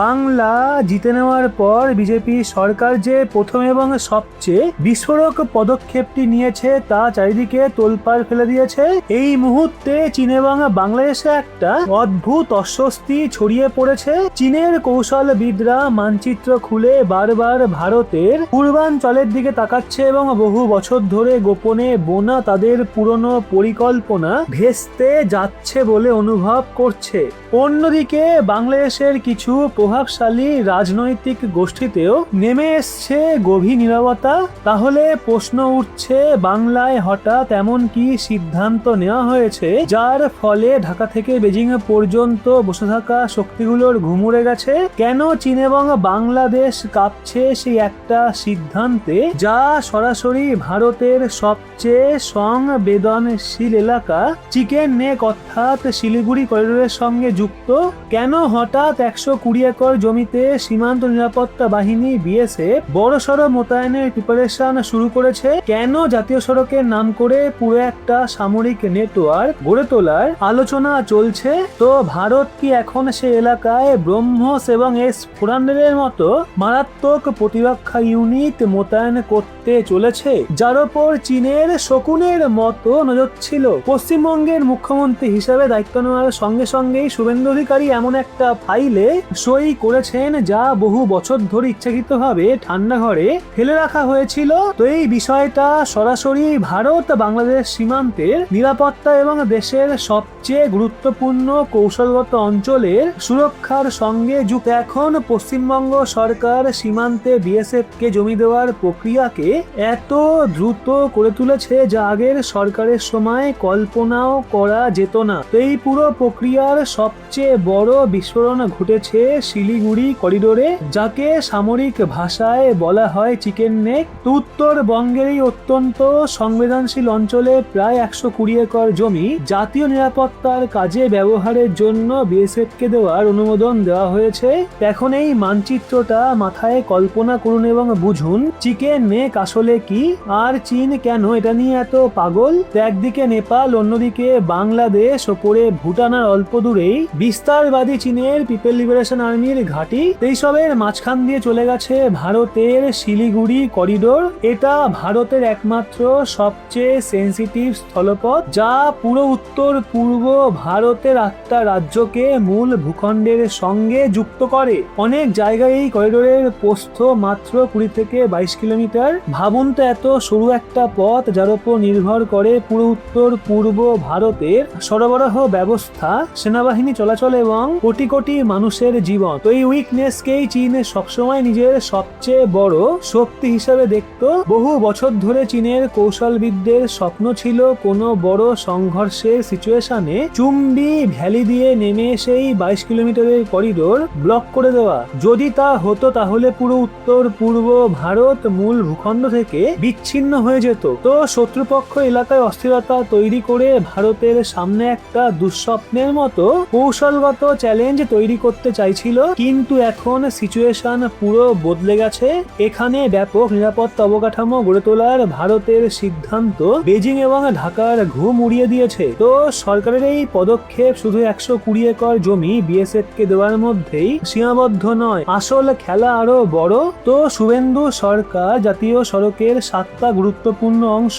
বাংলা জিতে নেওয়ার পর বিজেপি সরকার যে প্রথম এবং সবচেয়ে বিস্ফোরক পদক্ষেপটি নিয়েছে তা চারিদিকে তোলপাড় ফেলে দিয়েছে। এই মুহূর্তে চীন এবং বাংলাদেশে একটা অদ্ভুত অস্বস্তি ছড়িয়ে পড়েছে। চীনের কৌশলবিদরা মানচিত্র খুলে বারবার ভারতের পূর্বাঞ্চলের দিকে তাকাচ্ছে এবং বহু বছর ধরে গোপনে বোনা তাদের পুরনো পরিকল্পনা ভেস্তে যাচ্ছে বলে অনুভব করছে। অন্যদিকে বাংলাদেশের কিছু প্রভাবশালী রাজনৈতিক গোষ্ঠীতেও নেমে এসছে গভীর নীরবতা। তাহলে প্রশ্ন উঠছে, বাংলায় হঠাৎ এমন কি সিদ্ধান্ত নেওয়া হয়েছে যার ফলে ঢাকা থেকে বেজিং পর্যন্ত বসে থাকা শক্তিগুলোর ঘুম উড়ে গেছে? কেন চীন এবং বাংলাদেশ কাঁপছে সেই একটা সিদ্ধান্তে যা সরাসরি ভারতের সবচেয়ে সংবেদনশীল এলাকা চিকেন নেক অর্থাৎ শিলিগুড়ি করিডোরের সঙ্গে যুক্ত? কেন হঠাৎ 120 একর জমিতে সীমান্ত নিরাপত্তা বাহিনী বিএসএফ বড়সড় মোতায়েনের প্রিপারেশন শুরু করেছে? কেন জাতীয় সড়কের নাম করে পুরো একটা সামরিক নেটওয়ার্ক গড়ে তোলার আলোচনা চলছে? তো ভারত কি এখন সে এলাকায় ব্রহ্মস এবং S-400 এর মতো মারাত্মক প্রতিরক্ষা ইউনিট মোতায়েন করতে চলেছে, যার ওপর চীনের শকুনের মতো নজর ছিল? পশ্চিমবঙ্গের মুখ্যমন্ত্রী হিসেবে দায়িত্ব নেওয়ার সঙ্গে সঙ্গেই শুভেন্দু অধিকারী এমন একটা ফাইলে সই করেছেন যা বহু বছর ধরে ইচ্ছাকৃতভাবে ঠান্ডা ঘরে ফেলে রাখা হয়েছিল। তো এই বিষয়টা সরাসরি ভারত বাংলাদেশ সীমান্তের নিরাপত্তা এবং দেশের সবচেয়ে গুরুত্বপূর্ণ কৌশলগত অঞ্চলের সুরক্ষার সঙ্গে যুক্ত। এখন পশ্চিমবঙ্গ সরকার সীমান্তে বিএসএফ কে জমি দেওয়ার প্রক্রিয়াকে এত দ্রুত করে তুলেছে যা আগের সরকারের সময় কল্পনাও করা যেত না। তো এই পুরো প্রক্রিয়ার সবচেয়ে বড় বিস্ফোরণ ঘটেছে শিলিগুড়ি করিডোরে, যাকে সামরিক ভাষায় বলা হয় চিকেন নেক। উত্তরবঙ্গের এই অত্যন্ত সংবেদনশীল অঞ্চলে প্রায় 120 একর জমি জাতীয় নিরাপত্তার কাজে ব্যবহারের জন্য বিএসএফ কে দেওয়ার অনুমোদন দেওয়া হয়েছে। এখন এই মানচিত্রটা মাথায় কল্পনা করুন এবং বুঝুন চিকেন নেক আসলে কি, আর চীন কেন এটা নিয়ে এত পাগল। একদিকে নেপাল, অন্যদিকে বাংলাদেশ, ওপরে ভুটানের অল্প দূরেই বিস্তারবাদী চীনের পিপল লিবারেশন আর্মির ঘাঁটি। এইসবের মাঝখান দিয়ে চলে গেছে ভারতের শিলিগুড়ি করিডোর। এটা ভারতের একমাত্র সবচেয়ে সেন্সিটিভ স্থলপথ যা পুরো উত্তর পূর্ব ভারতের 8টা রাজ্যকে মূল ভূখণ্ডের সঙ্গে যুক্ত করে। অনেক জায়গায় এই করিডোরের প্রস্থ মাত্র 20 থেকে 22 কিলোমিটার। ভাবুন তো, এত সরু একটা পথ যার উপর নির্ভর করে পুরো উত্তর পূর্ব ভারতের সরবরাহ ব্যবস্থা, সেনাবাহিনী চলাচল এবং কোটি কোটি মানুষের জীবন। তো এই উইকনেসকেই চীন সবসময় নিজের সবচেয়ে বড় শক্তি হিসেবে দেখত। বহু বছর ধরে চীনের কৌশলবিদদের স্বপ্ন ছিল কোনো বড় সংঘর্ষের সিচুয়েশনে চুম্বি ভ্যালি দিয়ে নেমে সেই 22 কিলোমিটারের করিডোর ব্লক করে দেওয়া। যদি তা হতো তাহলে পুরো উত্তর পূর্ব ভারত মূল ভূখণ্ড থেকে বিচ্ছিন্ন হয়ে যেত। তো শত্রুপক্ষ এলাকায় অস্থিরতা তৈরি করে ভারতের সামনে একটা দুঃস্বপ্নের মতো কৌশলগত চ্যালেঞ্জ তৈরি করতে চাইছিল। কিন্তু এখন সিচুয়েশন পুরো বদলে গেছে। এখানে ব্যাপক নিরাপত্তা অবকাঠামো গড়ে তোলার ভারতের সিদ্ধান্ত বেজিং এবং ঢাকার ঘুম উড়িয়ে দিয়েছে। তো সরকারের এই পদক্ষেপ শুধু 120 একর জমি বিএসএফ কে দেওয়ার মধ্যেই সীমাবদ্ধ নয়, আসল খেলা আরো বড়। তো শুভেন্দু সরকার জাতীয় সড়কের 7টা গুরুত্বপূর্ণ অংশ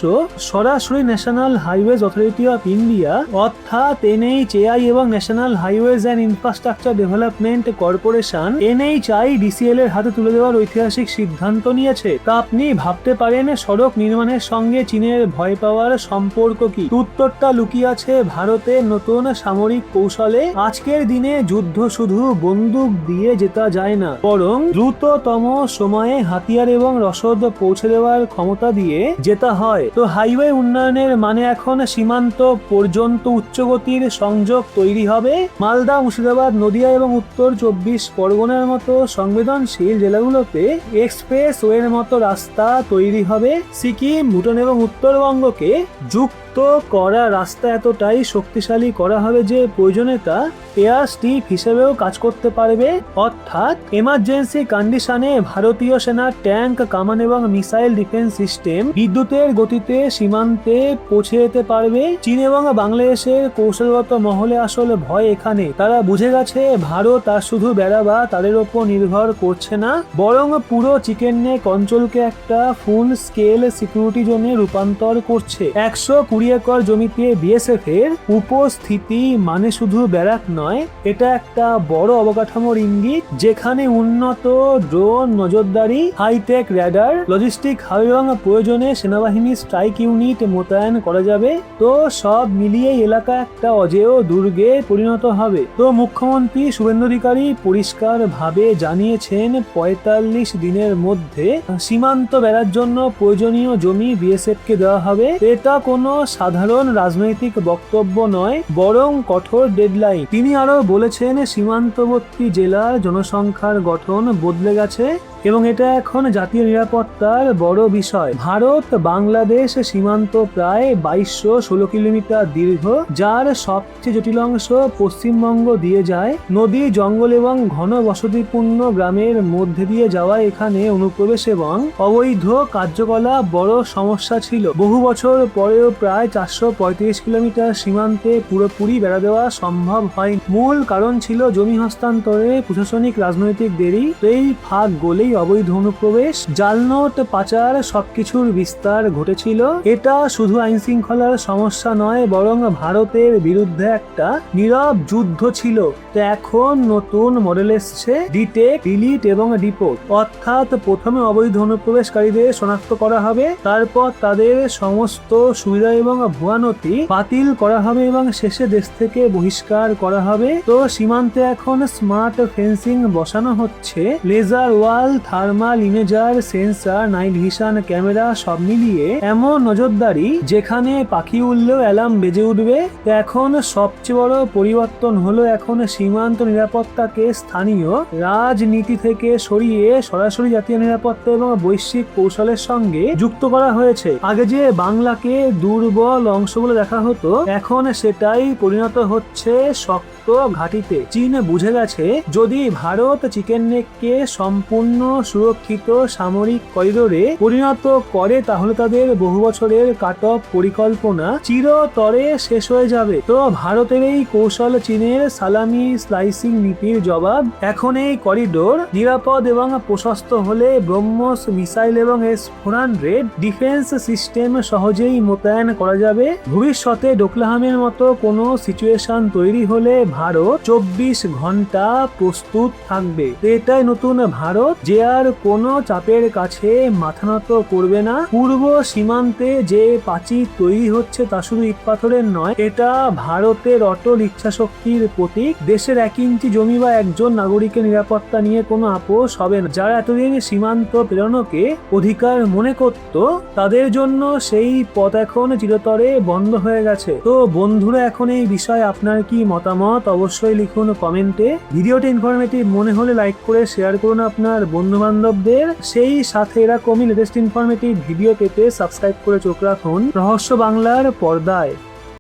সরাসরি national highways authority of India অর্থাৎ NHAI এবং national highways and infrastructure development corporation NHIDCL এর হাতে তুলে দেওয়ার ঐতিহাসিক সিদ্ধান্ত নিয়েছে। তা আপনি ভাবতে পারেন সড়ক নির্মাণের সঙ্গে চীনের ভয় পাওয়ার সম্পর্ক কি? উত্তরটা লুকিয়ে আছে ভারতের নতুন সামরিক কৌশলে। আজকের দিনে যুদ্ধ শুধু বন্দুক দিয়ে জেতা যায় না, বরং দ্রুততম সময়ে হাতিয়ার এবং রসদ পৌঁছে দেওয়ার ক্ষমতা দিয়ে জেতা হয়। তো হাইওয়ে উন্নয়নের মানে এখন সীমান্ত পর্যন্ত উচ্চগতির সংযোগ তৈরি হবে। মালদা, মুর্শিদাবাদ, নদিয়া এবং উত্তর 24 পরগনার মতো সংবেদনশীল জেলাগুলোতে এক্সপ্রেস ওয়ের মতো রাস্তা তৈরি হবে। সিকিম, ভুটান এবং উত্তরবঙ্গকে যুক্ত শক্ত করা রাস্তা এতটাই শক্তিশালী করা হবে যে প্রয়োজনে তা এয়ার স্ট্রিপ হিসেবেও কাজ করতে পারবে, অর্থাৎ এমার্জেন্সি কন্ডিশনে ভারতীয় সেনার ট্যাঙ্ক, কামান এবং মিসাইল ডিফেন্স সিস্টেম বিদ্যুতের গতিতে সীমান্তে পৌঁছে যেতে পারবে। চীন এবং বাংলাদেশের কৌশলগত মহলে আসলে ভয় এখানে, তারা বুঝে গেছে ভারত আর শুধু বেড়া বা তাদের ওপর নির্ভর করছে না, বরং পুরো চিকেন নেক অঞ্চলকে একটা ফুল স্কেল সিকিউরিটি জোনে রূপান্তর করছে। 120 একর জমিতে বিএসএফ এর উপস্থিতি মানে শুধু ব্যারাক নয়, এটা একটা বড় অবকাঠামোর ইঙ্গিত যেখানে উন্নত ড্রোন, নজরদারি, হাইটেক র্যাডার, লজিস্টিক হাব এবং প্রয়োজনে সেনাবাহিনী স্ট্রাইক ইউনিট মোতায়েন করা যাবে। তো সব মিলিয়ে এলাকা একটা অজেয় দুর্গে পরিণত হবে। তো মুখ্যমন্ত্রী শুভেন্দু অধিকারী পরিষ্কার ভাবে জানিয়েছেন 45 দিনের মধ্যে সীমান্ত বেড়ার জন্য প্রয়োজনীয় জমি বিএসএফ কে দেওয়া হবে। এটা কোনো সাধারণ রাজনৈতিক বক্তব্য নয়, বরং কঠোর ডেডলাইন। তিনি আরো বলেছেন সীমান্তবর্তী জেলার জনসংখ্যার গঠন বদলে গেছে এবং এটা এখন জাতীয় নিরাপত্তার বড় বিষয়। ভারত বাংলাদেশ সীমান্ত প্রায় 2216 কিলোমিটার দীর্ঘ, যার সবচেয়ে জটিল অংশ পশ্চিমবঙ্গ দিয়ে যায়। নদী, জঙ্গল এবং ঘন বসতিপূর্ণ গ্রামের মধ্যে দিয়ে যাওয়া এখানে অনুপ্রবেশ এবং অবৈধ কার্যকলাপ বড় সমস্যা ছিল। বহু বছর পরেও প্রায় 435 কিলোমিটার সীমান্তে পুরোপুরি বেড়া দেওয়া সম্ভব হয়নি। মূল কারণ ছিল জমি হস্তান্তরে প্রশাসনিক রাজনৈতিক দেরি। এই ফাঁক গলেই অবৈধ অনুপ্রবেশ, জালনোট, পাচার সবকিছুর বিস্তার ঘটেছিল। এটা শুধু আইন শৃঙ্খলার সমস্যা নয়, বরং ভারতের বিরুদ্ধে একটা নীরব যুদ্ধ ছিল। তো এখন নতুন মডেল এসছে, ডিটেক্ট, ডিলিট এবং ডিপোর্ট, অর্থাৎ প্রথমে অবৈধ অনুপ্রবেশকারীদের শনাক্ত করা হবে, তারপর তাদের সমস্ত সুবিধা এবং ভুয়া নথি বাতিল করা হবে এবং শেষে দেশ থেকে বহিষ্কার করা হবে। তো সীমান্তে এখন স্মার্ট ফেন্সিং বসানো হচ্ছে, laser wall, thermal imager, sensor, night vision camera সব মিলিয়ে এমন নজরদারি যেখানে পাখি উড়লেও অ্যালার্ম বেজে উঠবে। তো এখন সবচেয়ে বড় পরিবর্তন হলো এখন সীমান্ত নিরাপত্তাকে স্থানীয় রাজনীতি থেকে সরিয়ে সরাসরি জাতীয় নিরাপত্তা এবং বৈশ্বিক কৌশলের সঙ্গে যুক্ত করা হয়েছে। আগে যে বাংলাকে দুর্বল অংশ বলে দেখা হতো, এখন সেটাই পরিণত হচ্ছে শক্ত ঘাঁটিতে। চীন বুঝে গেছে যদি ভারত চিকেন নেককে সম্পূর্ণ সুরক্ষিত সামরিক করিডোরে পরিণত করে তাহলে তাদের বহু বছরের কাট অফ পরিকল্পনা চিরতরে শেষ হয়ে যাবে। তো ভারতের এই কৌশল চীনের সালামি স্লাইসিং নীতির জবাব। এখন এই করিডোর নিরাপদ এবং প্রশস্ত হলে ব্রহ্মস মিসাইল এবং S-400 ডিফেন্স সিস্টেম সহজেই মোতায়েন করা যাবে। ভবিষ্যতে ডোকলাহামের মতো কোনো সিচুয়েশন তৈরি হলে ভারত 24 ঘন্টা প্রস্তুত থাকবে। এটাই নতুন ভারত, যে আর কোনো চাপের কাছে মাথা নত করবে না। পূর্ব সীমান্তে যে প্রাচীর তৈরি হচ্ছে তা শুধু ইট পাথরের নয়, এটা ভারতের অটল ইচ্ছাশক্তির প্রতীক। দেশের 1 ইঞ্চি জমি বা একজন নাগরিকের নিরাপত্তা নিয়ে কোনো আপোষ হবে না। যারা এতদিন সীমান্ত পেরোনোকে অধিকার মনে করত, তাদের জন্য সেই পথ এখন চিরতরে বন্ধ হয়ে গেছে। তো বন্ধুরা, এখন এই বিষয়ে আপনার কি মতামত অবশ্যই লিখুন কমেন্টে। ভিডিওটি ইনফরমেটিভ মনে হলে লাইক করে শেয়ার করুন আপনার বন্ধু বান্ধবদের। সেই সাথে এরকমই লেটেস্ট ইনফরমেটিভ ভিডিও পেতে সাবস্ক্রাইব করে চোখ রাখুন রহস্য বাংলার পর্দায়।